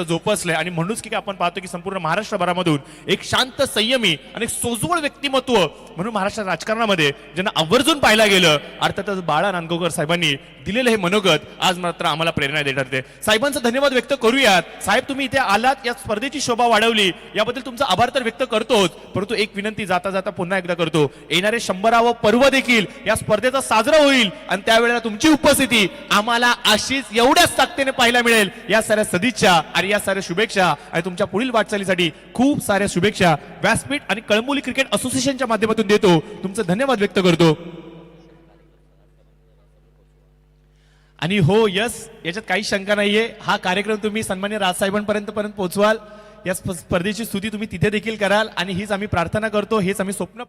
जोपासलंय आणि म्हणूनच की आपण पाहतो की संपूर्ण महाराष्ट्रभरामधून एक शांत संयमी आणि सोजवळ व्यक्तिमत्व म्हणून महाराष्ट्र राजकारणामध्ये ज्यांना आवर्जून पाहायला गेलं अर्थातच बाळा नांदगावकर साहेबांनी दिलेलं हे मनोगत आज मात्र आम्हाला प्रेरणा देत ठरते. साहेबांचा धन्यवाद व्यक्त करूयात. साहेब तुम्ही इथे आलात, या स्पर्धेची शोभा वाढवली, याबद्दल तुमचा आभार तर व्यक्त करतोच, परंतु एक विनंती जाता जाता पुन्हा एकदा करतो, येणारे 100वे पर्व देखील या स्पर्धेचा साजरा होईल आणि त्यावेळेला तुमची उपस्थिती आम्हाला अशीच एवढ्याच ताकदीने पाहायला मिळेल. या साऱ्या सदिच्छा आणि या साऱ्या शुभेच्छा आणि तुमच्या पुढील वाटचालीसाठी खूप साऱ्या शुभेच्छा व्यासपीठ आणि कळंबोली क्रिकेट असोसिएशनच्या माध्यमातून देतो. तुमचं धन्यवाद व्यक्त करतो. आणि हो यस, याच्यात काही शंका नाहीये, हा कार्यक्रम तुम्ही सन्मान्य राजसाहेबांपर्यंत पोहोचवाल, या स्पर्धेची स्तुती तुम्ही तिथे देखील कराल आणि हीच आम्ही प्रार्थना करतो, हेच आम्ही स्वप्न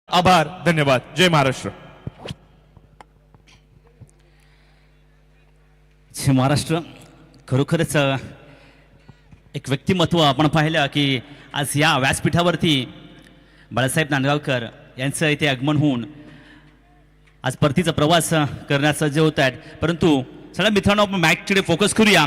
आभार, धन्यवाद. जय महाराष्ट्र. जय महाराष्ट्र. खरोखरच एक व्यक्तिमत्व आपण पाहिलं की आज या व्यासपीठावरती बाळासाहेब नांदगावकर यांचं इथे आगमन होऊन आज परतीचा प्रवास करण्यास सज्ज होत आहेत. परंतु चला मित्रांनो, आपण मॅचकडे फोकस करूया.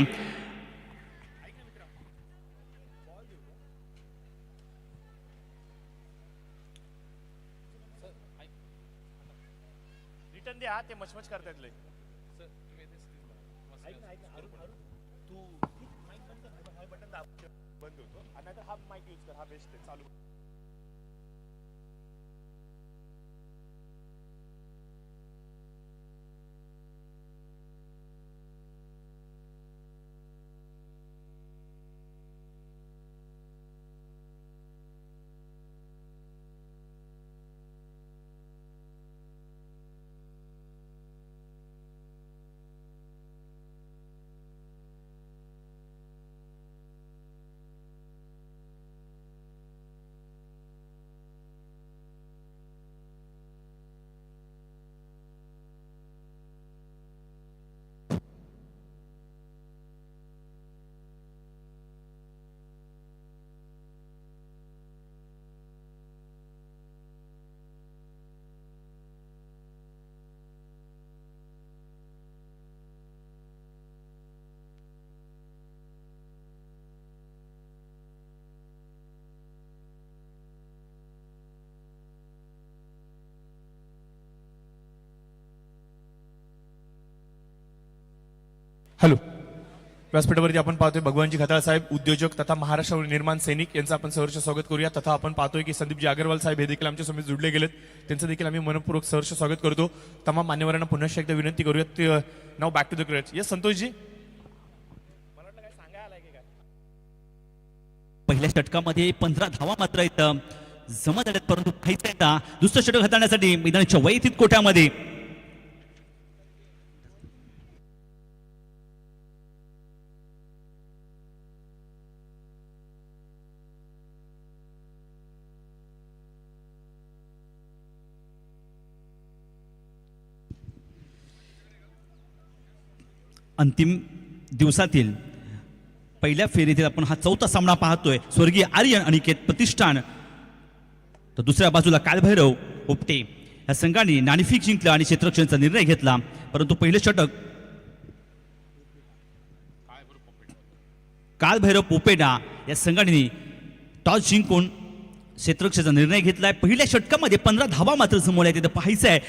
रिटर्न द्या, ते मचमच करतात लय. बंद होतो आणि आता हा माईक यूज कर, हा बेस्ट आहे. चालू हॅलो. व्यासपीठावरती आपण पाहतोय भगवानजी खताळ साहेब, उद्योजक तथा महाराष्ट्र निर्माण सैनिक, यांचं आपण सहर्ष स्वागत करूया. तथा आपण पाहतोय की संदीपजी अग्रवाल साहेब हे देखील आमच्या समितीत जुडले गेलेत, त्यांचं देखील आम्ही मनपूर्वक सहर्ष स्वागत करतो. तमाम मान्यवरांना पुन्हा एकदा विनंती करूयात. नाव back to the creche. Yes संतोषजी. पहिल्या षटकामध्ये 15 धावा मात्र इथं जमा झाल्यात, परंतु काहीच नाही. दुसरं षटक हाताळण्यासाठी मैदानाच्या वैयक्तिक कोट्यामध्ये अंतिम दिवसातील पहिल्या फेरीतील आपण हा चौथा सामना पाहतोय. स्वर्गीय आर्यन अनिकेत प्रतिष्ठान, तर दुसऱ्या बाजूला कालभैरव पोपटे या संघाने नाणेफेक जिंकला आणि क्षेत्ररक्षणाचा निर्णय घेतला. परंतु पहिले षटक कालभैरव पोपेडा या संघाने टॉस जिंकून क्षेत्ररक्षणाचा निर्णय घेतलाय. पहिल्या षटकामध्ये 15 धावा मात्र जमवल्या. तिथे पाहायचं आहे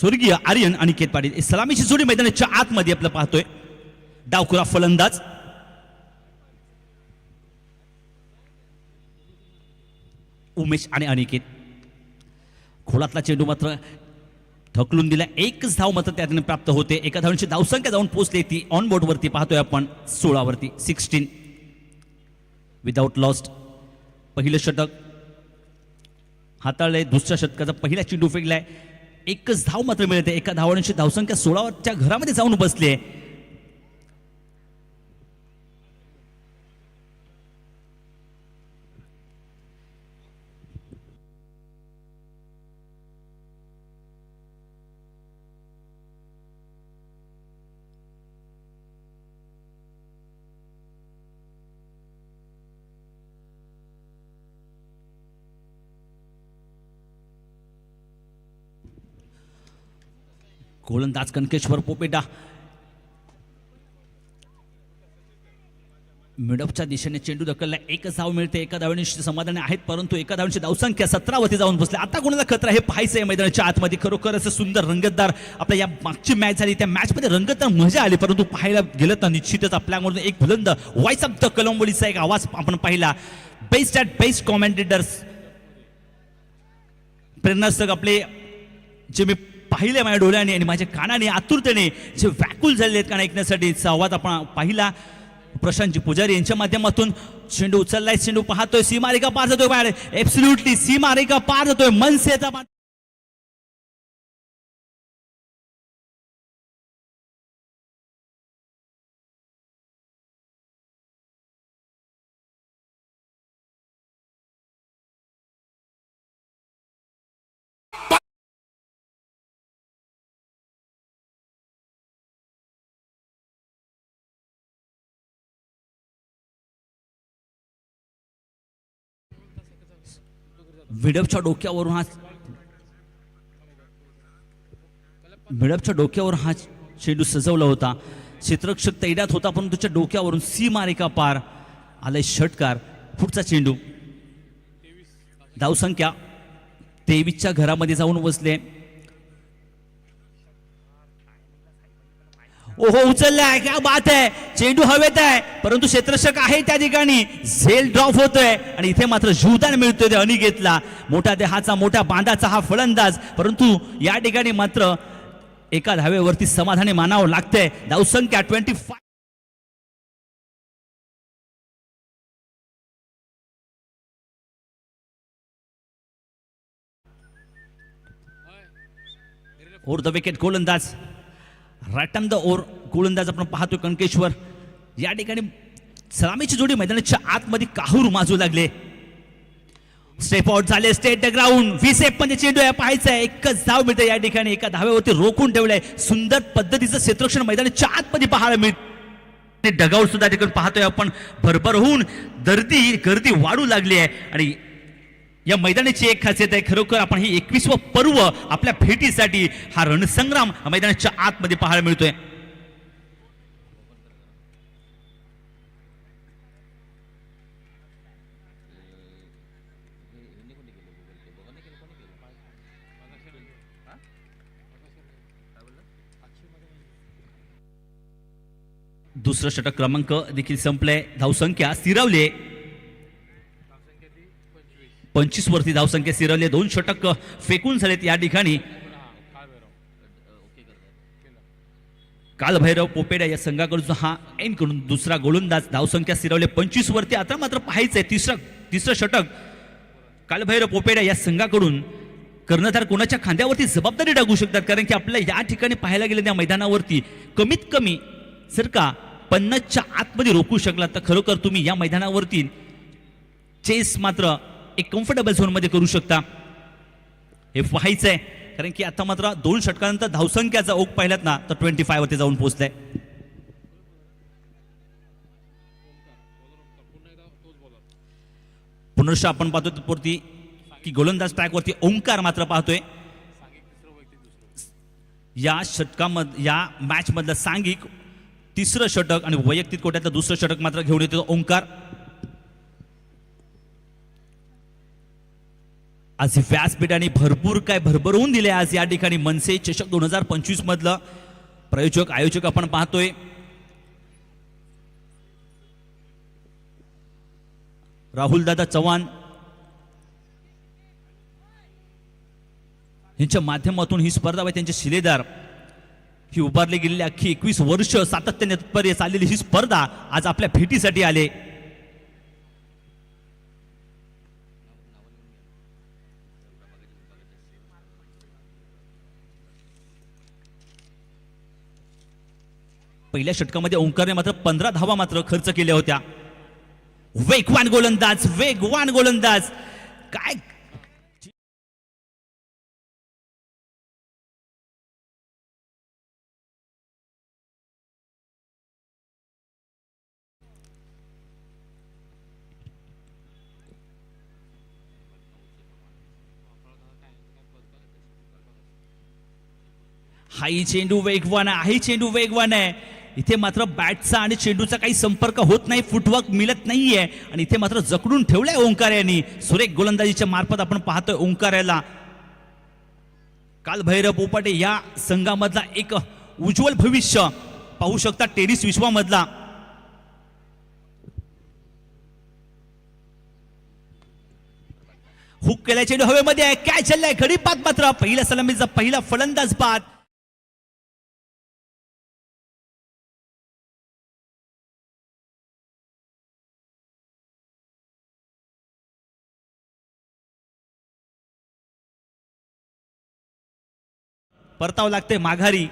स्वर्गीय आर्यन अनिकेत पाटील सलामीची जोडी मैदानाच्या आतमध्ये आपलं पाहतोय. डावखुरा फलंदाज उमेश आणि अनिकेत, खोलातला चेंडू मात्र ढकलून दिला. एकच धाव मात्र त्यातून प्राप्त होते. एका धावांची धावसंख्या जाऊन पोहोचली ती ऑन बोर्ड वरती पाहतोय आपण 16 वरती 16 विदाउट लॉस्ट. पहिलं षटक हाताळलंय. दुसऱ्या षटकाचा पहिला चेंडू फेकलाय. एकच धाव मात्र मिळते. एका धावांची धावसंख्या 16च्या घरामध्ये जाऊन बसली आहे. गोलंदाज कनकेश्वर पोपेटा मिडअपच्या दिशेने चेंडू ढकलला. एकच धाव मिळते, एका धावेने समाधानी आहेत, परंतु एका धावांची धावसंख्या 17 वरती जाऊन बसले. आता कोणाला खतरा हे पाहायचं आहे मैदानाच्या आतमध्ये. खरोखर असं सुंदर रंगतदार आपल्या या मागची मॅच झाली, त्या मॅच मध्ये रंगतदार मजा आली, परंतु पाहायला गेलं तर निश्चितच आपल्याकडून एक बुलंद व्हॉइस ऑफ द कलंबोलीचा एक आवाज आपण पाहिला. बेस्ट ॲट बेस्ट कॉमेंटेटर्स प्रेरणास्थक आपले जे मी पाहिले माझ्या डोळ्याने आणि माझ्या कानाने आतुरतेने जे व्याकुल झालेले आहेत कान ऐकण्यासाठी आवाज आपण पाहिला. प्रशांतजी पुजारी यांच्या माध्यमातून चेंडू उचललाय, चेंडू पाहतोय, सीमारेखा पार जातोय बाहेर. एब्सोल्युटली सीमारेखा पार जातोय. मनसेचा मिडअपच्या डोक्यावर हा चेंडू सजवला होता. क्षेत्ररक्षक तैड्यात होता, पण त्याच्या डोक्यावरून सीमारेखा पार आलाय षटकार. पुढचा चेंडू धावसंख्या 23च्या घरामध्ये जाऊन बसले. ओहो उचललाय, क्या बात आहे. चेंडू हवेत आहे, परंतु क्षेत्ररक्षक आहे त्या ठिकाणी. झेल ड्रॉप होतोय आणि इथे मात्र जीवदान मिळतोय त्या अनिकेतला. मोठा देहाचा, मोठा बांधाचा हा फलंदाज, परंतु या ठिकाणी मात्र एका धावेवरती समाधानी मानावं लागतंय. धावसंख्या 25. ओर द विकेट गोलंदाज, राईट ऑन द ओर गोलंदाज आपण पाहतोय कणकेश्वर. या ठिकाणी सलामीची जोडी मैदानाच्या आतमध्ये काहूर माजू लागले. स्टेप आउट झाले, स्टेट द ग्राउंड. 20 मध्ये चेंडू आहे, पाहायचा आहे. एकच धाव मिळते या ठिकाणी, एका धावेवरती रोखून ठेवलंय. सुंदर पद्धतीचं क्षेत्ररक्षण मैदानाच्या आतमध्ये पाहायला मिळते. डगआउट सुद्धा ठिकाणी पाहतोय आपण. भरभर होऊन गर्दी वाढू लागली आहे आणि या मैदानाची एक खासियत आहे. खरोखर आपण ही 21वं पर्व आपल्या भेटीसाठी हा रणसंग्राम मैदानाच्या आतमध्ये पाहायला मिळतोय. दुसरं षटक क्रमांक देखील संपले. धावसंख्या स्थिरावली 25 वरती. धावसंख्या स्थिरावली. 2 षटक फेकून झालेत या ठिकाणी. कालभैरव पोपेडा या संघाकडून हा एन करून दुसरा गोलंदाज. धावसंख्या स्थिरावली 25 वरती. आता मात्र पाहायचंय तिसरं षटक कालभैरव पोपेडा या संघाकडून कर्णधार कोणाच्या खांद्यावरती जबाबदारी टाकू शकतात, कारण की आपल्या या ठिकाणी पाहायला गेलं त्या मैदानावरती कमीत कमी जर का 50च्या आतमध्ये रोखू शकला तर खरोखर तुम्ही या मैदानावरती चेस मात्र एक कम्फर्टेबल झोन मध्ये करू शकता. हे पाहायचंय, कारण की आता मात्र 2 षटकानंतर धावसंख्याचा ओघ पाहिलात ना तर 25 वरती जाऊन पोहोचलाय. पुनर्ष आपण पाहतो वरती की गोलंदाज ट्रॅक वरती ओंकार मात्र पाहतोय. या षटकामध्ये या मॅच मधलं सांघिक तिसरं षटक आणि वैयक्तिक कोट्यातलं दुसरं षटक मात्र घेऊन येतो ओंकार. आज व्यासपीठाने भरपूर काय भरभरून दिले आज या ठिकाणी. मनसे चषक 2025 मधलं प्रायोजक आयोजक आपण पाहतोय. राहुल दादा चव्हाण यांच्या माध्यमातून ही स्पर्धा आहे. त्यांचे शिलेदार ही उभारली गेलेली अख्खी 21 वर्ष सातत्याने तत्पर्य चाललेली ही स्पर्धा आज आपल्या भेटीसाठी आले. पहिल्या षटकामध्ये ओंकारने मात्र 15 धावा मात्र खर्च केल्या होत्या. वेगवान गोलंदाज काय हाही चेंडू वेगवान आहे, हाही चेंडू वेगवान आहे. इथे मात्र बॅटचा आणि चेंडूचा काही संपर्क होत नाही, फुटवर्क मिळत नाहीये आणि इथे मात्र जकडून ठेवलाय ओंकार यांनी. सुरेख गोलंदाजीच्या मार्फत आपण पाहतोय ओंकार याला. कालभैरव पोपाटे या संघामधला एक उज्ज्वल भविष्य पाहू शकता टेनिस विश्वामधला. हुक केलाय चेंडू हवेमध्ये आहे, काय चाललंय गडीपात मात्र पहिल्या सलामीचा पहिला फलंदाज बाद. परतावं लागते माघारी.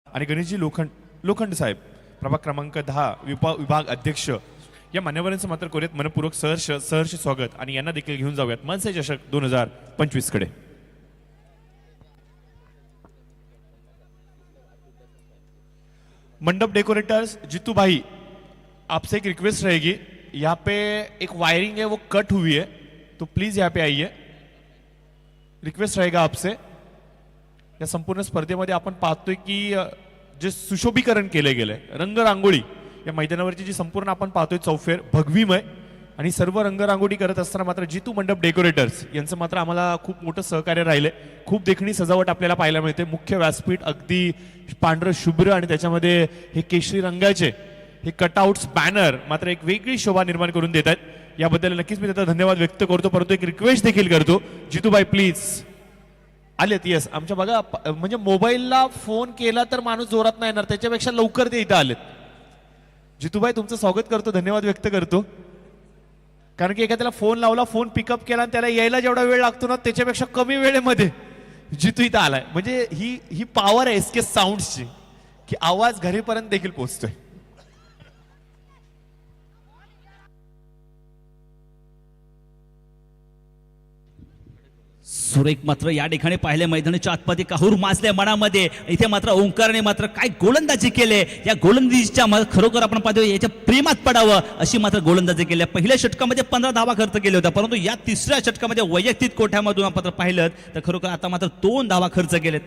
आणि गणेशजी लोखंड साहेब प्रभाग क्रमांक 10 विभाग अध्यक्ष या मान्यवरांचं मात्र करूयात मनपूर्वक सहर्ष स्वागत आणि यांना देखील घेऊन जाऊयात मनसे चषक 2025 कडे. मंडप डेकोरेटर्स जीतू भाई, आपसे एक रिक्वेस्ट रहेगी, यहाँ पे एक वायरिंग है वो कट हुई है, तो प्लीज यहाँ पे आइए. रिक्वेस्ट रहेगा आपसे. या संपूर्ण स्पर्धेमध्ये आपण पाहतोय की जे सुशोभीकरण केले गेले रंगरांगोळी या मैदानावरची जी संपूर्ण आपण पाहतोय चौफेर भगवीमय आणि सर्व रंगरांगोळी करत असताना मात्र जितू मंडप डेकोरेटर्स यांचं मात्र आम्हाला खूप मोठं सहकार्य राहिले. खूप देखणी सजावट आपल्याला पाहायला मिळते. मुख्य व्यासपीठ अगदी पांढरं शुभ्र आणि त्याच्यामध्ये हे केशरी रंगाचे हे कटआउट्स बॅनर मात्र एक वेगळी शोभा निर्माण करून देत आहेत. याबद्दल नक्कीच मी त्याचा धन्यवाद व्यक्त करतो, परंतु एक रिक्वेस्ट देखील करतो, जितूबाई प्लीज आलेत. येस, आमच्या बघा म्हणजे मोबाईलला फोन केला तर माणूस जोरात नाही येणार, त्याच्यापेक्षा लवकर ते इथं आलेत. जितूबाई तुमचं स्वागत करतो, धन्यवाद व्यक्त करतो. कारण की एखाद्याला फोन लावला, फोन पिकअप केला आणि त्याला यायला जेवढा वेळ लागतो ना त्याच्यापेक्षा कमी वेळेमध्ये जितू इथं आलाय. म्हणजे ही पॉवर आहे एसके साऊंड्सची की आवाज घरीपर्यंत देखील पोहोचतोय. सुरेख मात्र या ठिकाणी पाहिले मैदानाच्या आतमध्ये काहूर माजले मनामध्ये. इथे मात्र ओंकारने मात्र काय गोलंदाजी केले. या गोलंदाजीच्या खरोखर आपण पाहतो याच्या प्रेमात पडावं अशी मात्र गोलंदाजी केली. पहिल्या षटकामध्ये 15 धावा खर्च केले होत्या, परंतु या तिसऱ्या षटकामध्ये वैयक्तिक कोठ्यामधून आपण पाहिलं तर खरोखर आता मात्र 2 धावा खर्च केलेत.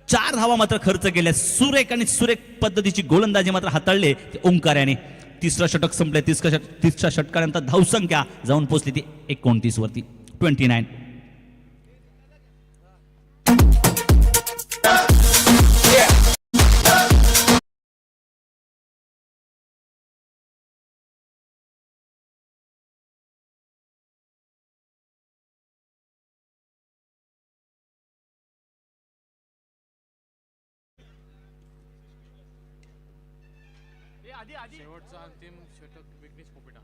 4 धावा मात्र खर्च केल्या. सुरेख पद्धतीची गोलंदाजी मात्र हाताळले ओंकार याने. तिसरं षटक संपले. तिसऱ्या षटकानंतर धावसंख्या जाऊन पोहोचली ती 29 वरती 29. शेवटचा अंतिम षटक विघ्नेश पोपेटा.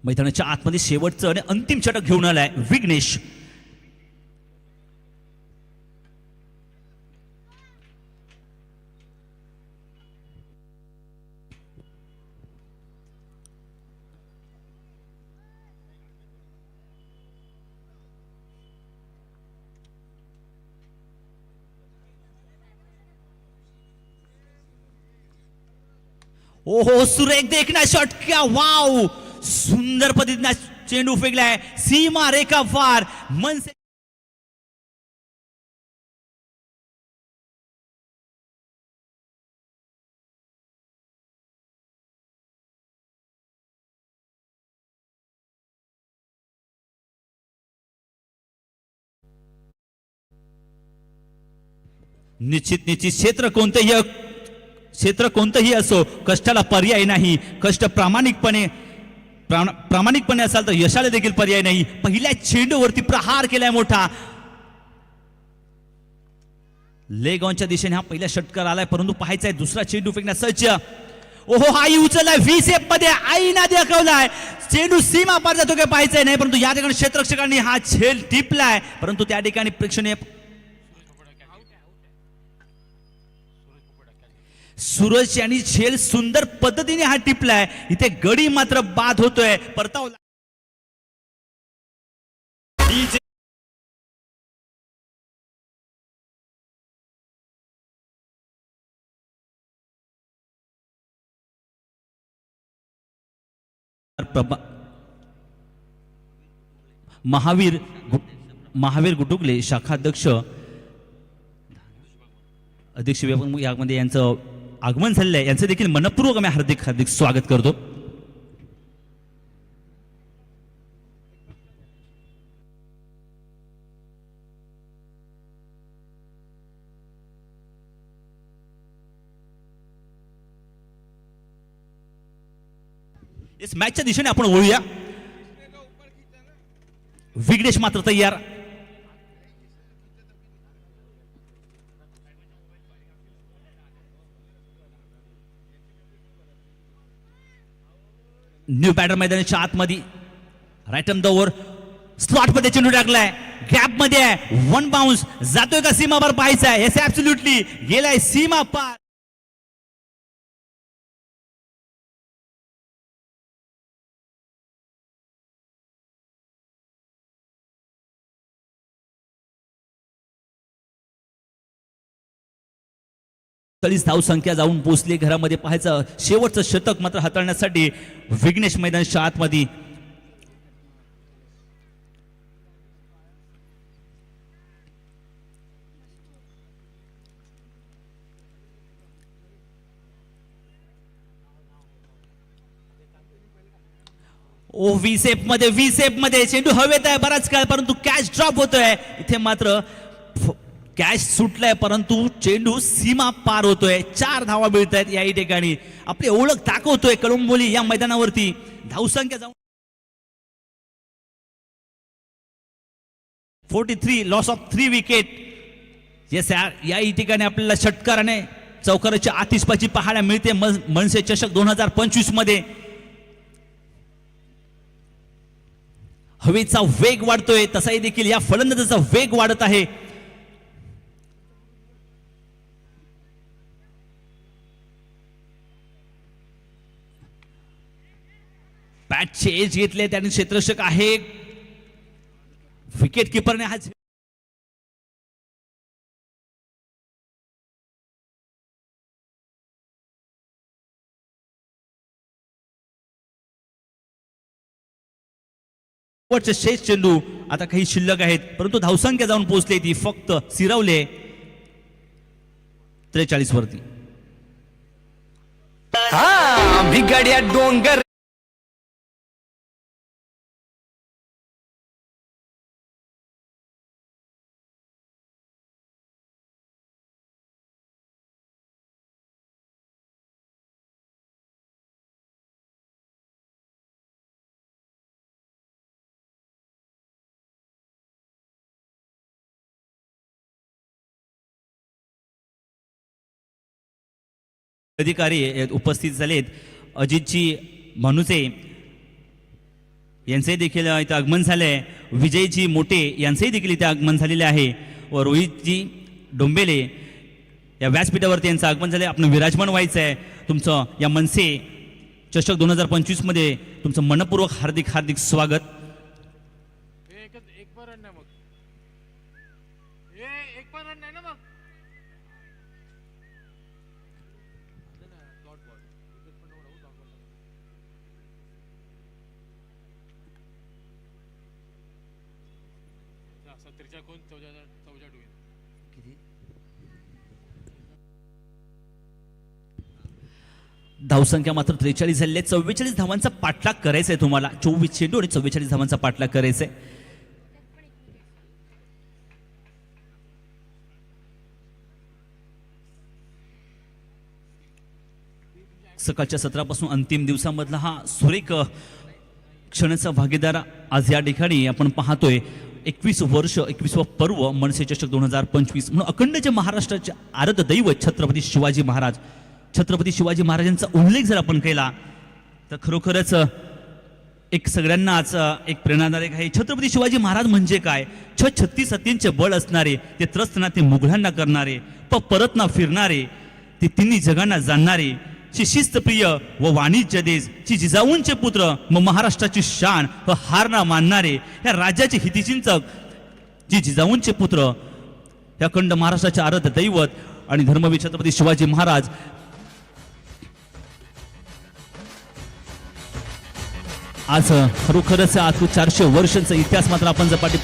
मैदानाच्या आतमध्ये शेवटचं आणि अंतिम षटक घेऊन आलाय विघ्नेश. ओहो, सुरेख देखना शॉट, क्या वाव, सुंदर पद्धतीने चेंडू फेकलाय सीमा रेखा फार मनसे. निश्चित क्षेत्र कोणतंही असो, कष्टाला पर्याय नाही. कष्ट प्रामाणिकपणे असाल तर यशाला देखील पर्याय नाही. पहिल्या चेंडूवरती प्रहार केलाय मोठा. लेग ऑनच्या दिशेने हा पहिला षटकार आलाय, परंतु पाहायचाय दुसरा चेंडू फेकण्यास सज्ज. ओहो, आई उचललाय व्ही शेप मध्ये, आईना दाखवलाय. चेंडू सीमा पार जातो काय पाहायचंय नाही, परंतु या ठिकाणी क्षेत्ररक्षकांनी हा झेल टिपलाय, परंतु त्या ठिकाणी प्रेक्षणीय सूरज यांनी झेल सुंदर पद्धतीने हा टिपलाय. इथे गडी मात्र बाद होतोय. परतावला महावीर गुटुकले शाखाध्यक्ष अध्यक्ष यामध्ये यांचं आगमन झालेलं आहे. यांचं देखील मनपूर्वक आम्ही हार्दिक स्वागत करतो. इस मॅचच्या दिशेने आपण वळूया. विघ्नेश मात्र तयार. न्यू बॅटर मैदानाच्या आतमध्ये right on the over slot मध्ये चेंडू टाकलाय. गॅप मध्ये आहे. वन बाउन्स जातोय का सीमा पार पाहायचा आहे. येस ऍब्सोल्युटली गेलाय सीमा पार. धावसंख्या जाऊन पोहोचली. घरामध्ये पाहायचं शेवटचं शतक मात्र हाताळण्यासाठी विघ्नेश मैदानाच्या आतमध्ये व्ही सेप मध्ये चेंडू हवेत आहे बराच काळ, परंतु कॅच ड्रॉप होतोय. इथे मात्र कॅच सुटलाय, परंतु चेंडू सीमा पार होतोय. 4 धावा मिळत आहेत याही ठिकाणी. आपली ओळख दाखवतोय कळंबोली या मैदानावरती. धावसंख्या जाऊन 43, लॉस ऑफ 3 विकेट. येस याही ठिकाणी आपल्याला षटकाराने चौकाराची आतिषबाजी पाहायला मिळते मनसे चषक 2025 मध्ये. हवेचा वेग वाढतोय, तसाही देखील या फलंदाजाचा वेग वाढत आहे. बॅटचे एज घेतले त्यांनी. क्षेत्ररक्षक आहे. विकेट किपरने हा शेष चेंडू आता काही शिल्लक आहेत, परंतु धावसंख्या जाऊन पोहोचली ती फक्त सिरवले 43 वरती. भिगड्या डोंगर अधिकारी उपस्थित झालेत. अजितजी मनुचे यांचे देखील इथं आगमन झालंय. विजयजी मोठे यांचेही देखील इथे आगमन झालेले आहे व रोहितजी डोंबेले या व्यासपीठावरती यांचं आगमन झालंय. आपण विराजमान व्हायचं आहे. तुमचं या मनसे चषक 2025 मध्ये तुमचं मनपूर्वक हार्दिक स्वागत. एक पण रन नाही मग. एक पण रन नाही ना मग. सत्तरच्या कोण 14 होईल. धावसंख्या मात्र 43 झाली. 44 धावांचा पाठलाग करायचा आहे तुम्हाला. 24 चेंडू आणि 44 धावांचा पाठलाग करायचा आहे. सकाळच्या सत्रापासून अंतिम दिवसामधला हा सुरेख क्षणाचा भागीदार आज या ठिकाणी आपण पाहतोय. 21 वर्ष 21वा पर्व मनसे चषक 2025 म्हणून अखंडच्या महाराष्ट्राचे आराध्य दैवत छत्रपती शिवाजी महाराज. छत्रपती शिवाजी महाराजांचा उल्लेख जर आपण केला तर खरोखरच एक सगळ्यांनाच एक प्रेरणादायक आहे. छत्रपती शिवाजी महाराज म्हणजे काय? 36 हत्तींचे बळ असणारे, ते त्रस्त ना ते मुघलांना करणारे, परत ना फिरणारे, ते तिन्ही जगांना जाणणारे, ची शिस्तप्रिय व वाणिज्य देश, ची जिजाऊंचे पुत्र व महाराष्ट्राची शान व हार ना मानणारे, या राज्याचे हितचिंतक, जी जिजाऊंचे पुत्र, या अखंड महाराष्ट्राचे आराध्य दैवत आणि धर्मवीर छत्रपती शिवाजी महाराज. आज खरोखरच 400 वर्षांचा इतिहास मात्र आपण जपाटी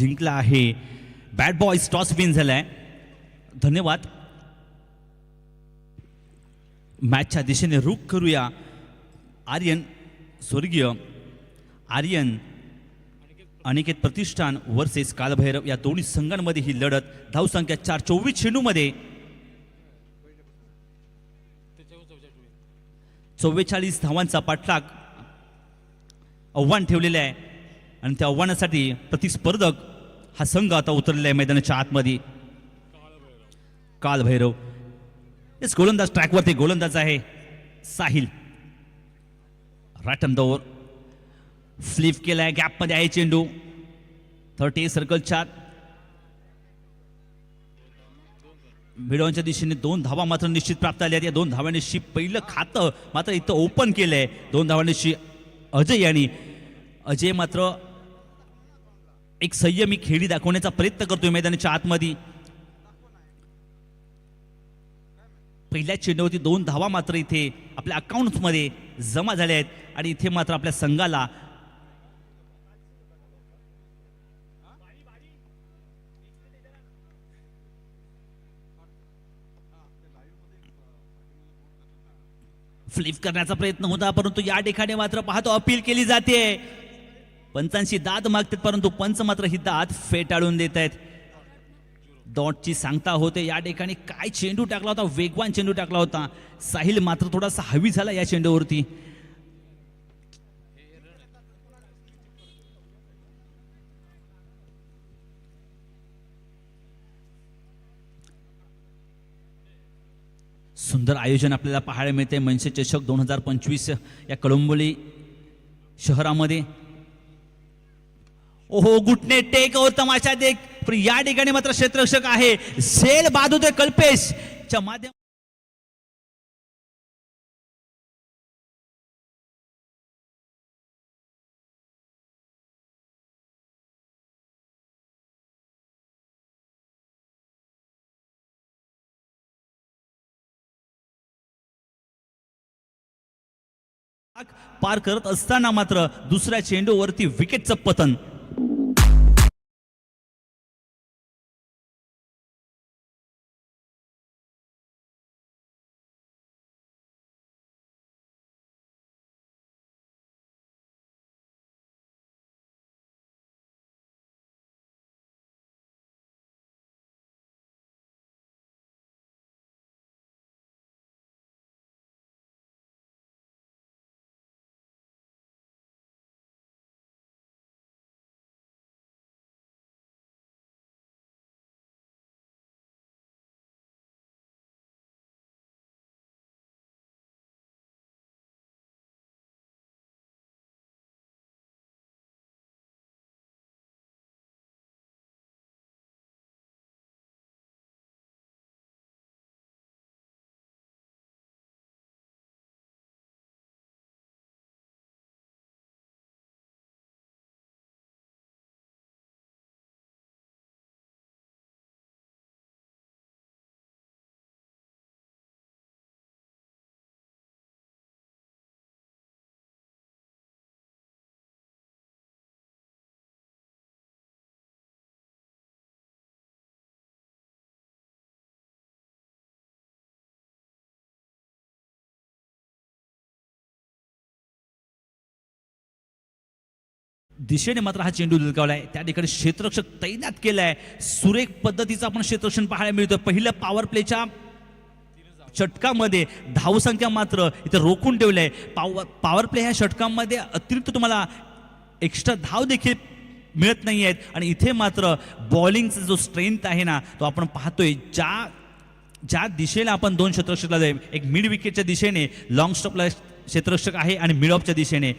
जिंकला आहे. बॅट बॉयज टॉस विन झालाय. धन्यवाद. मॅचच्या दिशेने रुख करूया. आर्यन स्वर्गीय आर्यन अनिकेत प्रतिष्ठान वर्सेस कालभैरव या दोन्ही संघांमध्ये ही लढत. धावसंख्या 4:24 चेंडूमध्ये 44 धावांचा पाठलाग आव्हान ठेवलेलं आहे आणि त्या आव्हानासाठी प्रतिस्पर्धक हा संघ आता उतरलेला आहे मैदानाच्या आतमध्ये. कालभैरव इस गोलंदाज ट्रॅकवरती गोलंदाज आहे साहिल. राईट ओव्हर फ्लिप केलाय. गॅपमध्ये आहे चेंडू. 30 सर्कलच्या भिडवांच्या दिशेने 2 धावा मात्र निश्चित प्राप्त झाल्या. या 2 धावांनी पहिलं खातं मात्र इथं ओपन केलंय. 2 धावांनी अजय यांनी. अजय मात्र एक संयमी खेळी दाखवण्याचा प्रयत्न करतोय मैदानाच्या आतमध्ये. पहिल्या चेंडूवरती 2 धावा मात्र इथे आपल्या अकाउंटमध्ये जमा झाल्या आहेत आणि इथे मात्र आपल्या संघाला फ्लिप करण्याचा प्रयत्न होता परंतु या ठिकाणी मात्र पाहतो अपील केली जाते. पंचांशी दाद मागतात परंतु पंच मात्र ही दाद फेटाळून देत आहेत. डॉटची सांगता होते. या ठिकाणी काय चेंडू टाकला होता, वेगवान चेंडू टाकला होता. साहिल मात्र थोडासा हवी झाला या चेंडूवरती. सुंदर आयोजन आपल्याला पाहायला मिळते मनसे चषक 2025 या कळंबोली शहरामध्ये. ओहो घुटणे टेक और तमाशा देख. पण या ठिकाणी मात्र क्षेत्ररक्षक आहे झेल बाधू कल्पेश च्या माध्यम पार करत असताना मात्र दुसऱ्या चेंडूवरती विकेटचं पतन. दिशेने मात्र हा चेंडू धुलकावलाय. त्या ठिकाणी क्षेत्ररक्षक तैनात केलाय. सुरेख पद्धतीचं आपण क्षेत्ररक्षण पाहायला मिळतं. पहिल्या पॉवर प्लेच्या षटकामध्ये धावसंख्या मात्र इथे रोखून ठेवलंय. पॉवर प्ले ह्या षटकामध्ये अतिरिक्त तुम्हाला एक्स्ट्रा धाव देखील मिळत नाही आहेत आणि इथे मात्र बॉलिंगचा जो स्ट्रेंथ आहे ना तो आपण पाहतोय. ज्या दिशेला आपण 2 क्षेत्ररक्षक लावले, एक मिड विकेटच्या दिशेने लॉंग स्टॉपला क्षेत्ररक्षक आहे आणि मिड ऑफच्या दिशेने.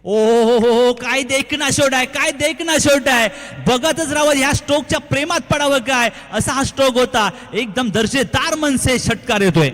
ओ हो काय देखना शॉट आहे, काय देखना शॉट आहे. बघतच राहावं ह्या स्ट्रोकच्या प्रेमात पडावं काय असा हा स्ट्रोक होता. एकदम दर्जेदार मनसे षटकार येतोय.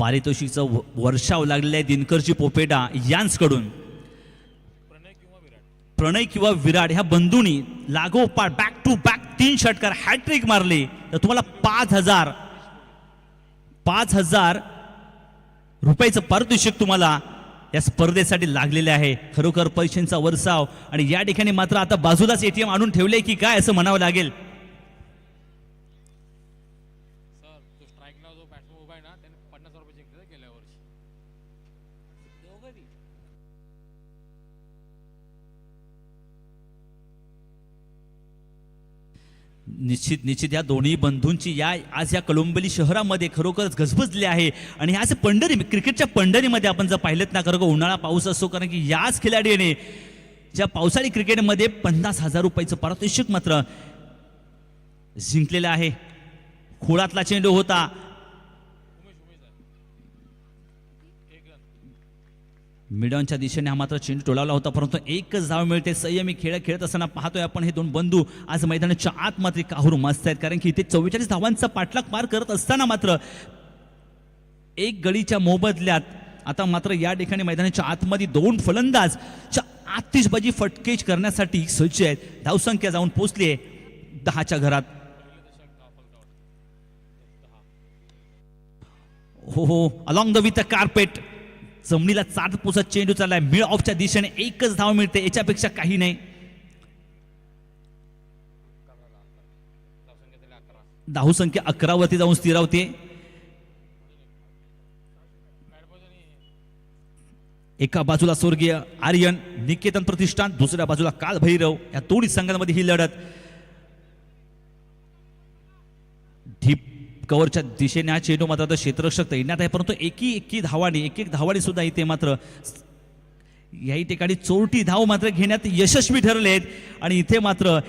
पारितोषिकचं वर्षाव लागलेलं आहे दिनकरजी पोपेडा यांकडून. प्रणय किंवा विराट ह्या बंधूंनी लागोपाठ बॅक टू बॅक 3 षटकार हॅट्रिक मारले तर तुम्हाला 5,000 रुपयाचं पारितोषिक तुम्हाला या स्पर्धेसाठी लागलेले आहे. खरोखर पैशांचा वर्षाव. आणि या ठिकाणी मात्र आता बाजूलाच एटीएम आणून ठेवले की काय असं म्हणावं लागेल. सर तो स्ट्राईकला जो बॅट्समन उभा आहे ना त्याने 50,000 रुपये जिंकले गेल्या वर्षी. निश्चित या दोन्ही बंधूंची या आज या कळंबली शहरामध्ये खरोखरच गजबजली आहे. आणि आज पंढरी क्रिकेटच्या पंढरीमध्ये आपण जर पाहिलं ना खरोखर उन्हाळा पाऊस असो कारण की याच खिलाडीने ज्या पावसाळी क्रिकेटमध्ये 50,000 रुपयाचं पारितोषिक मात्र जिंकलेलं आहे. खोळातला चेंडू होता. मिडॉनच्या दिशेने हा मात्र चेंडू टोलावला होता परंतु एकच धाव मिळते. संयमी खेळ खेळत असताना पाहतोय आपण हे दोन बंधू आज मैदानाच्या आत मात्र काहूर मस्त आहेत कारण की इथे 44 धावांचा पाठलाग पार करत असताना मात्र एक गडीच्या मोबदल्यात आता मात्र या ठिकाणी मैदानाच्या आतमध्ये 2 फलंदाज आतिषबाजी फटकेज करण्यासाठी सज्ज आहेत. धावसंख्या जाऊन पोहोचली आहे 10च्या घरात. हो along the with the carpet जमिनीला चाट पोचत चेंडू चाललाय. मिड ऑफच्या दिशेने एकच धाव मिळते याच्यापेक्षा काही नाही. धावसंख्या 11 वरती जाऊन स्थिरावते. एका बाजूला स्वर्गीय आर्यन निकेतन प्रतिष्ठान दुसऱ्या बाजूला काल भैरव या दोन्ही संघांमध्ये ही लढत. डीप कव्हरच्या दिशेने हा चेंडू मात्र क्षेत्ररक्षक तैनात आहे परंतु एक धावाने सुद्धा इथे मात्र याही ठिकाणी चोरटी धाव मात्र घेण्यात यशस्वी ठरले आहेत. आणि इथे मात्र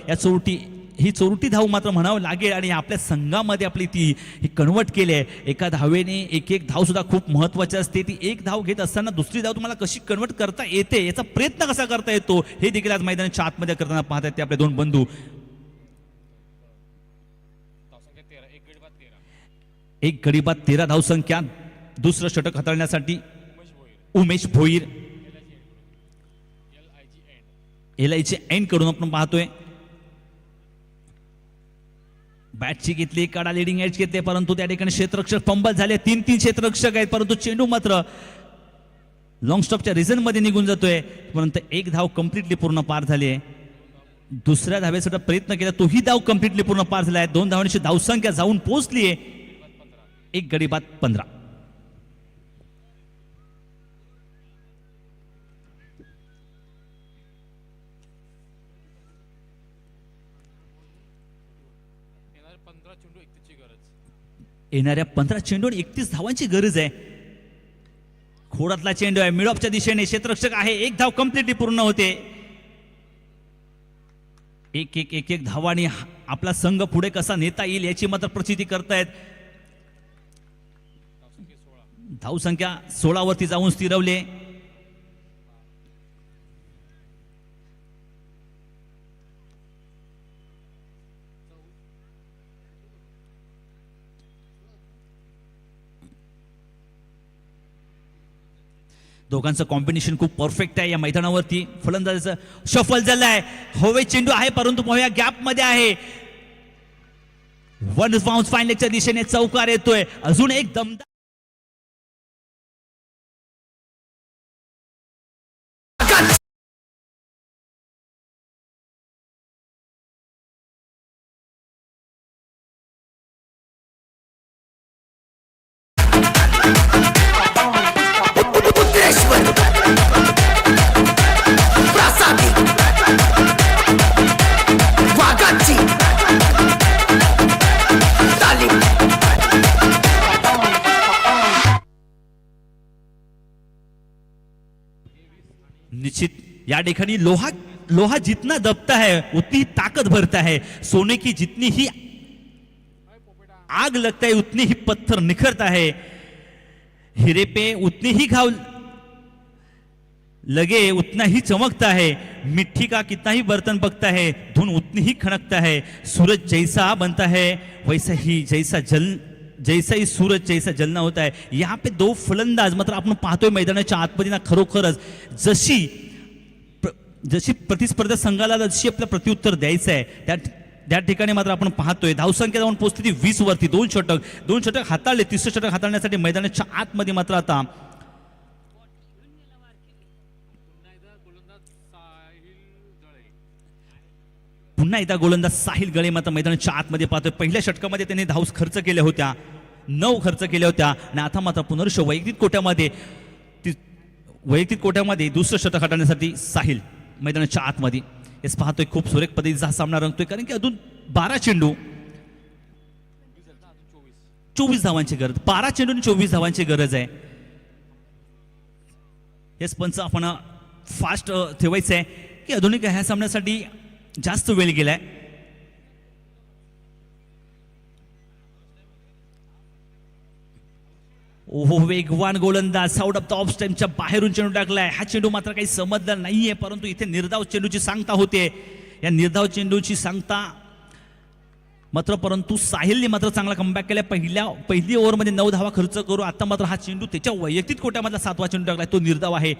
ही चोरटी धाव मात्र म्हणावं लागेल आणि आपल्या संघामध्ये आपली ती कन्वर्ट केली आहे. एका धावेने एक धाव सुद्धा खूप महत्वाची असते. ती एक धाव घेत असताना दुसरी धाव तुम्हाला कशी कन्वर्ट करता येते याचा प्रयत्न कसा करता येतो हे देखील आज मैदानाच्या आतमध्ये करताना पाहत आहेत ते आपले दोन बंधू. एक गडी बाद 13 धावसंख्या. दुसरं षटक हाताळण्यासाठी उमेश भोईर LIG एंड कडून आपण पाहतोय. बॅटची घेतली काढा लिडिंग एज घेतले परंतु त्या ठिकाणी क्षेत्ररक्षक फंबल झाले. 3 क्षेत्ररक्षक आहेत परंतु चेंडू मात्र लॉंग स्टॉपच्या रिझन मध्ये निघून जातोय परंतु एक धाव कम्प्लिटली पूर्ण पार झाली आहे. दुसऱ्या धावेसाठी प्रयत्न केला तोही धाव कम्प्लिटली पूर्ण पार झाला आहे. 2 धावांची धावसंख्या जाऊन पोहोचली आहे. एक गडी बाद 15. येणाऱ्या 15 चेंडूवर 31 धावांची गरज आहे. खोडातला चेंडू आहे मिड ऑफच्या दिशेने क्षेत्ररक्षक आहे. एक धाव कम्प्लिटली पूर्ण होते. एक धावाने आपला संघ पुढे कसा नेता येईल याची मात्र प्रचिती करतायत. धावसंख्या 16 वरती जाऊन स्थिरवले. दोघांचं कॉम्बिनेशन खूप परफेक्ट आहे या मैदानावरती. फलंदाजाचं शफल झालंय. हवे चेंडू आहे परंतु पाहूया गॅप मध्ये आहे. 1 बाउन्स फाईन लेगच्या दिशेने चौकार येतोय. अजून एक दमदार निश्चित या ठिकाणी लोहा जितना दबता है उतनी ही ताकत भरता है. सोने की जितनी ही आग लगता है उतनी ही पत्थर निखरता है. हीरे पे उतनी ही घाव लगे उतना ही चमकता है. मिट्टी का कितना ही बर्तन पकता है धुन उतनी ही खनकता है. सूरज जैसा बनता है वैसा ही जैसा जैसा ही सूरज जैसा जलना होता है, यहाँ पे दो फलंदाज मात्र आपण पाहतोय मैदानाच्या आतमध्ये ना खरोखरच जशी प्रतिस्पर्धा संघाला जशी आपलं प्रत्युत्तर द्यायचं आहे त्या ठिकाणी मात्र आपण पाहतोय धावसंख्या जाऊन पोहोचली ती 20 वरती. दोन षटक हाताळले. तिसरं षटक हाताळण्यासाठी मैदानाच्या आतमध्ये मात्र आता पुन्हा एकदा गोलंदाज साहिल गळे मात्र मैदानाच्या आतमध्ये पाहतोय. पहिल्या षटकामध्ये त्यांनी धाव खर्च केल्या होत्या, 9 खर्च केल्या होत्या आणि आता मात्र पुनर्श वैयक्तिक कोट्यामध्ये दुसरं षटक हाताळण्यासाठी साहिल मैदानाच्या आतमध्ये. हेच पाहतोय खूप सुरेख पद्धतीचा हा सामना रंगतोय, कारण की अजून 12 चेंडू 24 धावांची गरज. 12 चेंडू आणि 24 धावांची गरज आहे. हेच पंच आपण फास्ट ठेवायचं आहे की आधुनिक ह्या सामन्यासाठी जास्त वेळ गेलाय. ओहो, वेगवान गोलंदाज आउट ऑफ द ऑफ स्टंपच्या बाहेरून चेंडू टाकलाय. हा चेंडू मात्र काही समजला नाहीये, परंतु इथे निर्धाव चेंडूची सांगता होते. या निर्धाव चेंडूची सांगता मात्र परंतु साहिलने मात्र चांगला कमबॅक केला. पहिली ओव्हरमध्ये 9 धावा खर्च करू आता मात्र हा चेंडू त्याच्या वैयक्तिक कोट्यामधला 7वा चेंडू टाकलाय. तो निर्धाव आहे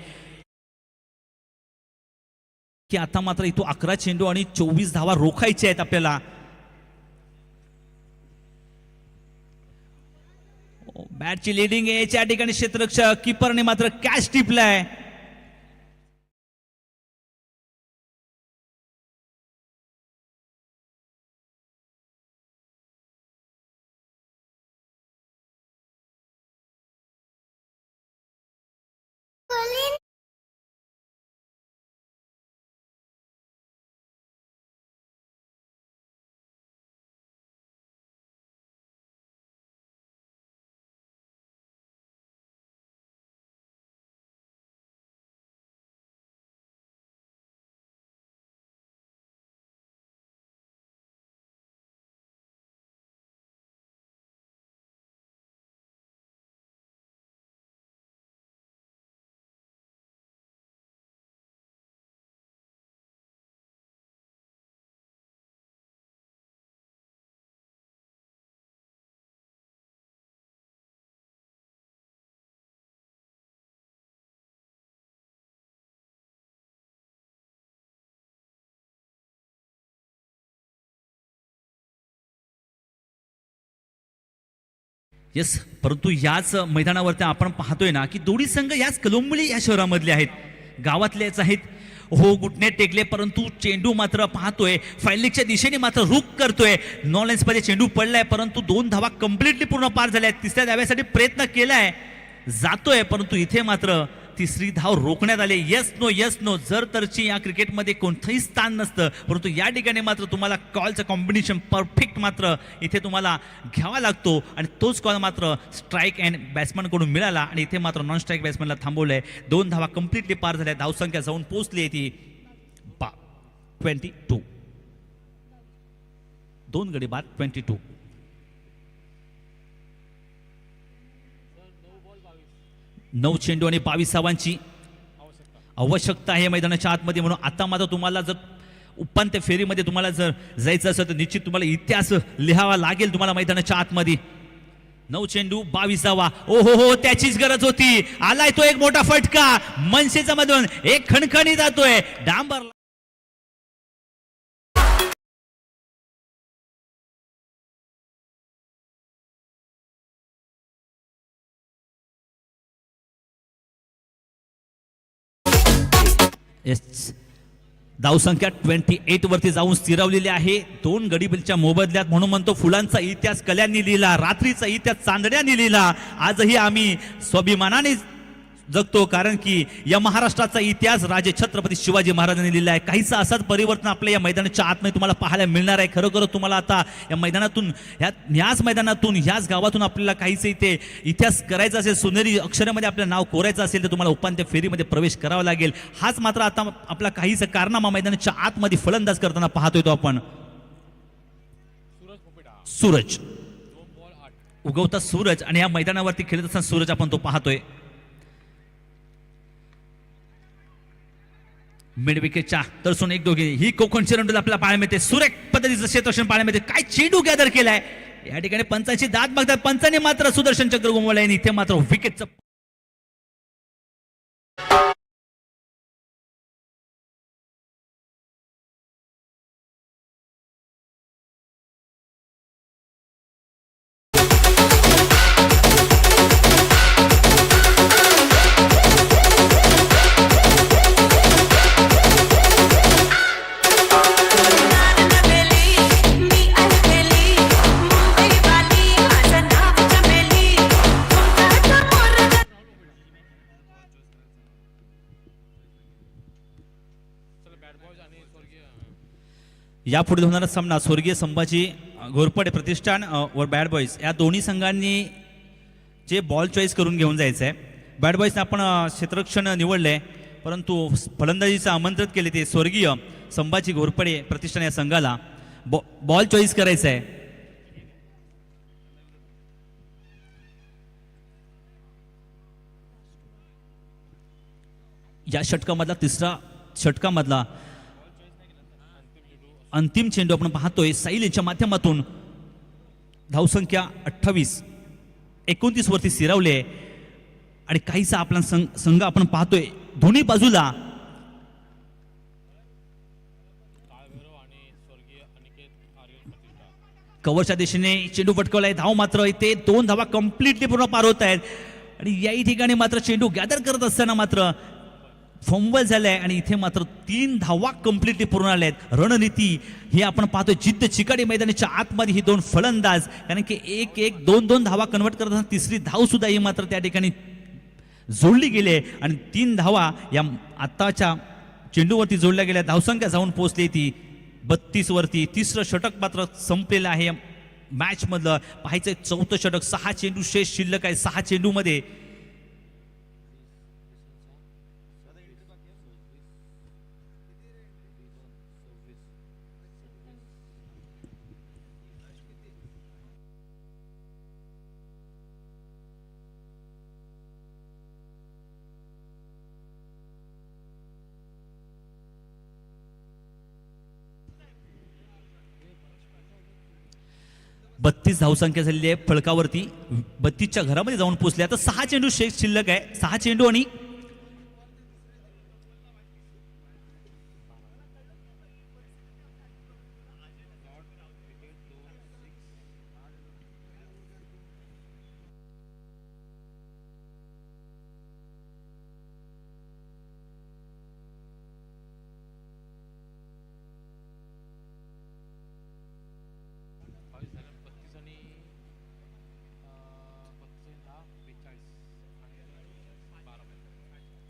की आता मात्र इथं 11 चेंडू आणि 24 धावा रोखायचे आहेत आपल्याला. बॅटची लिडिंग आहे या ठिकाणी. क्षेत्ररक्षक कीपरने मात्र कॅच टिपलाय. येस, परंतु याच मैदानावरती आपण पाहतोय ना की दोन्ही संघ याच कलोंबली या शहरामधले आहेत, गावातलेच आहेत. हो, घुटणे टेकले, परंतु चेंडू मात्र पाहतोय फायलिंगच्या दिशेने मात्र रुख करतोय. नॉलेज मध्ये चेंडू पडलाय, परंतु 2 धावा कम्प्लिटली पूर्ण पार झाल्या. तिसऱ्या धाव्यासाठी प्रयत्न केलाय, जातोय, परंतु इथे मात्र तिसरी धाव रोखण्यात आली. यस नो जर तरची या क्रिकेटमध्ये कोणतंही स्थान नसतं, परंतु या ठिकाणी मात्र तुम्हाला कॉलचं कॉम्बिनेशन परफेक्ट मात्र इथे तुम्हाला घ्यावा लागतो आणि तोच कॉल मात्र स्ट्राईक अँड बॅट्समनकडून मिळाला आणि इथे मात्र नॉन स्ट्राईक बॅट्समनला थांबवलंय. 2 धावा कम्प्लिटली पार झाल्या. धावसंख्या जाऊन पोहोचली आहे ती 22. 2 गडी बाद 22. 9 चेंडू आणि 22 धावांची आवश्यकता आहे मैदानाच्या आतमध्ये. म्हणून आता मात्र तुम्हाला जर उपांत्य फेरीमध्ये तुम्हाला जर जायचं असेल तर निश्चित तुम्हाला इतिहास लिहावा लागेल तुम्हाला मैदानाच्या आतमध्ये. 9 चेंडू 22 धावा. ओ हो, त्याचीच गरज होती. आलाय तो एक मोठा फटका मनसेचा मधून, एक खणखणी जातोय डांबर. धावसंख्या 28 वरती जाऊन स्थिरावलेली आहे 2 गडीच्या मोबदल्यात. म्हणून म्हणतो फुलांचा इतिहास कल्यांनी लिहिला, रात्रीचा इतिहास चांदण्याने लिहिला. आजही आम्ही स्वाभिमानाने जगतो, कारण की या महाराष्ट्राचा इतिहास राजे छत्रपती शिवाजी महाराजांनी लिहिला आहे. काहीच असाच परिवर्तन आपल्या या मैदानाच्या आतमध्ये तुम्हाला पाहायला मिळणार आहे. खरोखर तुम्हाला आता या मैदानातून याच मैदानातून याच गावातून आपल्याला काहीच इथे इतिहास करायचा असेल, सोनेरी अक्षरामध्ये आपलं नाव कोरायचं असेल तर तुम्हाला उपांत्य फेरीमध्ये प्रवेश करावा लागेल. हाच मात्र आता आपला काहीच कारनामा मैदानाच्या आतमध्ये फलंदाज करताना पाहतोय तो आपण. सूरज उगवता सूरज आणि या मैदानावरती खेळत असताना सूरज आपण तो पाहतोय. मिड विकेटच्या तरसून एक दोघे ही कोकण चिरंडूल आपल्याला पाहायला मिळते. सुरेख पद्धतीचं क्षेत्ररक्षण पाहायला मिळते. काय चेंडू गॅदर केलाय या ठिकाणी. पंचांची दाद मागतात. पंचाने मात्र सुदर्शन चक्र गुमवलंय आणि इथे मात्र विकेटचं यापुढे होणारा सामना स्वर्गीय संभाजी घोरपडे प्रतिष्ठान व बॅड बॉईज या दोन्ही संघांनी जे बॉल चॉईस करून घेऊन जायचं आहे. बॅड बॉईजने आपण क्षेत्ररक्षण निवडलंय परंतु फलंदाजीचं आमंत्रित केले ते स्वर्गीय संभाजी घोरपडे प्रतिष्ठान या संघाला बॉल चॉईस करायचं आहे. या षटकामधला तिसरा षटकामधला अंतिम चेंडू आपण पाहतोय. साईल यांच्या माध्यमातून धावसंख्या 28-29 वरती स्थिरावली आहे आणि काहीसा आपला संघ आपण पाहतोय दोन्ही बाजूला कव्हरच्या दिशेने चेंडू फटकवलाय. धाव मात्र इथे 2 धावा कम्प्लिटली पूर्ण पार होत आहेत आणि याही ठिकाणी मात्र चेंडू गॅदर करत असताना मात्र फंबल झालाय आणि इथे मात्र 3 धावा कम्प्लिटली पूर्ण आल्या आहेत. रणनीती हे आपण पाहतोय जिद्द चिकाटी मैदानाच्या आतमध्ये ही 2 फलंदाज कारण की 1-1 2-2 धावा कन्वर्ट करताना तिसरी धाव सुद्धा ही मात्र त्या ठिकाणी जोडली गेली आणि 3 धावा या आत्ताच्या चेंडूवरती जोडल्या गेल्या. धावसंख्या जाऊन पोहोचली ती 32 वरती. तिसरं षटक मात्र संपलेलं आहे मॅच मधलं. पाहायचंय 4थं षटक. 6 चेंडू शेष शिल्लक आहे. 6 चेंडू मध्ये बत्तीस धावसंख्या झालेली आहे फळकावरती. 32च्या घरामध्ये जाऊन पोहोचले. आता 6 चेंडू शेष शिल्लक आहे. 6 चेंडू आणि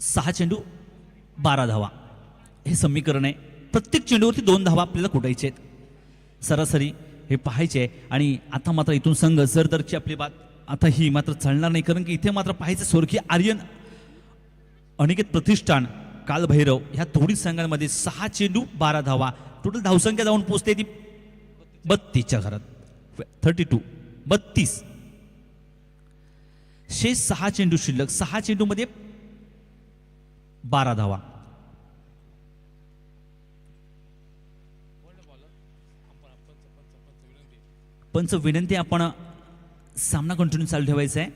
सहा चेंडू 12 धावा हे समीकरण आहे. प्रत्येक चेंडूवरती 2 धावा आपल्याला कुटायचे आहेत सरासरी हे पाहायचे आहे. आणि आता मात्र इथून संघ जरदरची आपली बात आता ही मात्र चालणार नाही कारण की इथे मात्र पाहायचं स्वर्गीय आर्यन अनिकेत प्रतिष्ठान कालभैरव ह्या दोन्ही संघांमध्ये 6 चेंडू 12 धावा टोटल धावसंख्या जाऊन पोहोचते ती 32च्या घरात. 32 शेष 6 चेंडू शिल्लक. 6 चेंडू मध्ये 12 धावा. पंच विनंती आपण सामना कंटिन्यू चालू ठेवायचा आहे.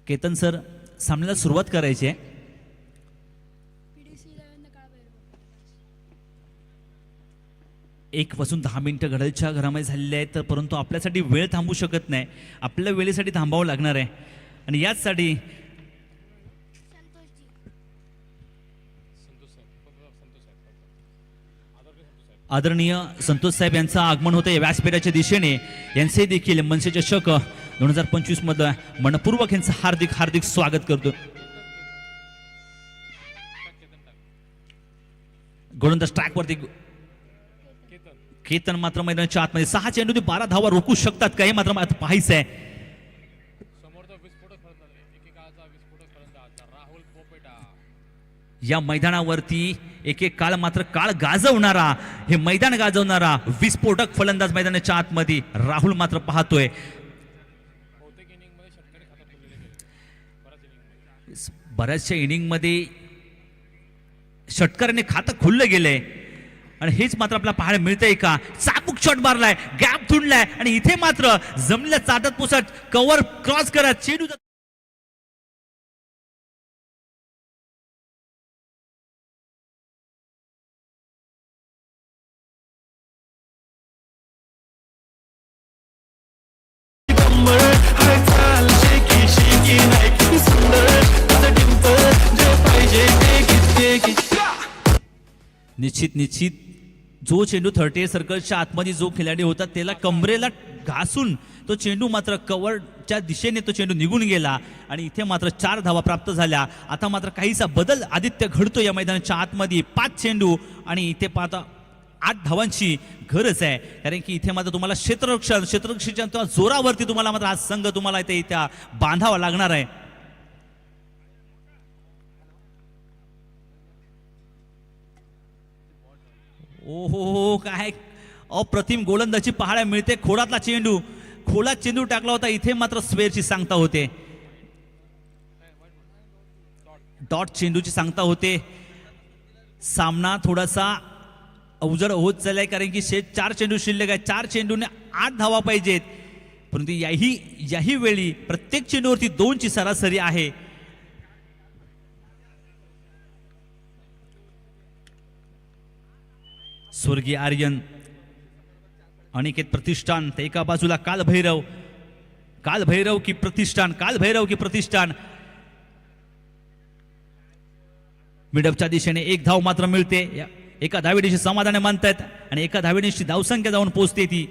केतन सर सामन्याला सुरुवात करायची आहे. एक पासून 10 मिनिटं घड्याळच्या घरामध्ये झालेले आहेत परंतु आपल्यासाठी वेळ थांबू शकत नाही. आपल्या वेळेसाठी थांबावं लागणार आहे आणि याचसाठी आदरणीय संतोष साहेब यांचं आगमन होतं व्यासपीठाच्या दिशेने. यांचे देखील मनसे चषक 2025 मध्ये मनपूर्वक यांचं हार्दिक हार्दिक स्वागत करतो. गोलंदाज ट्रॅक वरती केतन मात्र मैदानाच्या आतमध्ये 6 चेंडू 12 धावा रोखू शकतात का हे मात्र पाहायचं आहे. या मैदानावरती एक काळ मात्र काळ गाजवणारा हे मैदान गाजवणारा विस्फोटक फलंदाज मैदानाच्या आतमध्ये राहुल मात्र पाहतोय. बऱ्याचशा इनिंगमध्ये षटकाराने खातं खुललं गेलंय आणि हेच मात्र आपल्याला पाहायला मिळतंय का. चाबूक शॉट मारलाय, गॅप तुडलाय आणि इथे मात्र जमिनीला चाटत पुसत कव्हर क्रॉस करत चेंडू निश्चित जो चेंडू 38 सर्कलच्या आतमध्ये जो खिलाडी होता त्याला कमरेला घासून तो चेंडू मात्र कव्हरच्या दिशेने तो चेंडू निघून गेला आणि इथे मात्र 4 धावा प्राप्त झाल्या. आता मात्र काहीसा बदल आदित्य घडतो या मैदानाच्या आतमध्ये. 5 चेंडू आणि इथे पाहता 8 धावांची गरज आहे, कारण की इथे मात्र तुम्हाला क्षेत्ररक्षणाच्या जोरावरती तुम्हाला मात्र हा संघ तुम्हाला इथे त्या बांधावा लागणार आहे. ओहो, काय अप्रतिम गोलंदाजी पाहायला मिळते. खोलात चेंडू टाकला होता. इथे मात्र स्वेअरची सांगता होते, डॉट चेंडूची सांगता होते. सामना थोडासा अवजड होत चाललाय, कारण की 4 चेंडू शिल्लक आहे. 4 चेंडूने 8 धावा पाहिजेत, परंतु याही वेळी प्रत्येक चेंडूवरती 2 ची सरासरी आहे. स्वर्गीय आर्यन, अनिकेत प्रतिष्ठान, तर एका बाजूला कालभैरव की प्रतिष्ठान. मिडअपच्या दिशेने 1 धाव मात्र मिळते. एका धावेनिशी समाधाने मानतायत आणि एका धावेनिशी धावसंख्या जाऊन पोहोचते ती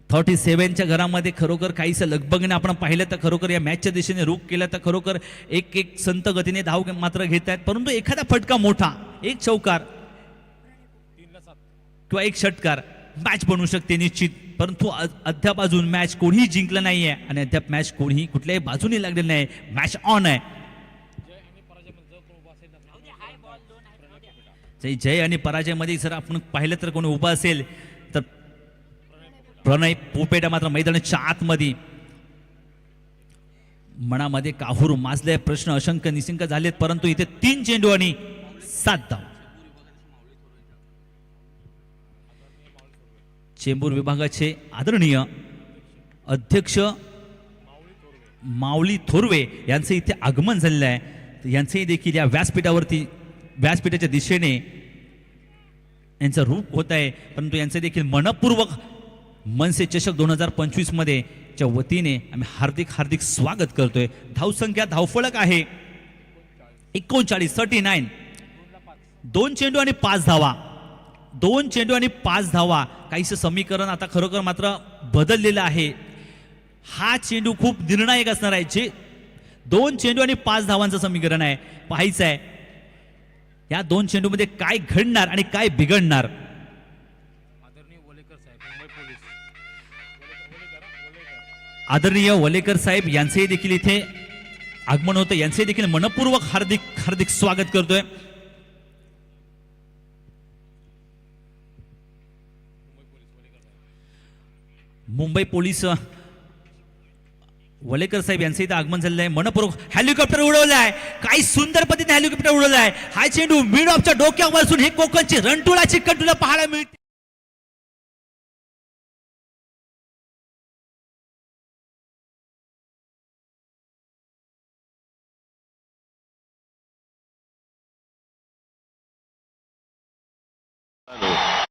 37च्या घरामध्ये. खरोखर काहीसं लगबगने आपण पाहिलं तर खरोखर या मॅचच्या दिशेने रुख केलं तर खरोखर एक संत गतीने धाव मात्र घेत आहेत, परंतु एखादा फटका मोठा, एक चौकार किंवा एक षटकार मॅच बनू शकते निश्चित. परंतु अद्याप अजून मॅच कोणीही जिंकलं नाहीये आणि अद्याप मॅच कोणीही कुठल्याही बाजूने लागलेलं नाही. मॅच ऑन आहे. जय आणि पराजयमध्ये जर आपण पाहिलं तर कोणी उभा असेल तर प्रणय पोपेटा मात्र मैदानाच्या आतमध्ये. मनामध्ये काहूर माजले, प्रश्न असंख्य निशंक झालेत, परंतु इथे 3 चेंडू आणि 7 धाव. चेंबूर विभागाचे आदरणीय अध्यक्ष माऊली थोरवे यांचे इथे आगमन झालेलं आहे. यांचेही देखील या व्यासपीठाच्या दिशेने यांचं रूप होत आहे, परंतु यांचे देखील मनपूर्वक मनसे चषक 2025 मध्ये च्या वतीने आम्ही हार्दिक स्वागत करतोय. धावसंख्या धावफलक आहे 39. 2 चेंडू आणि 5 धावा. काहीसं समीकरण आता खरोखर मात्र बदललेलं आहे. हा चेंडू खूप निर्णायक असणार आहे. जे 2 चेंडू आणि 5 धावांचं समीकरण आहे, पाहायचं आहे या 2 चेंडूमध्ये काय घडणार आणि काय बिघडणार. आदरणीय वलेकर साहेब यांचे देखील इथे आगमन होतं. यांचे देखील मनपूर्वक हार्दिक स्वागत करतोय. मुंबई पोलीस वलेकर साहेब यांचे इथे आगमन झालेलं आहे. मनपूर्वक हेलिकॉप्टर उडवलाय, काही सुंदर पद्धतीने हेलिकॉप्टर उडवलाय. हा चेंडू मिड ऑफच्या डोक्यावर असून हे कोकणची रणटुळाची कटुला पाहायला मिळते. Hello.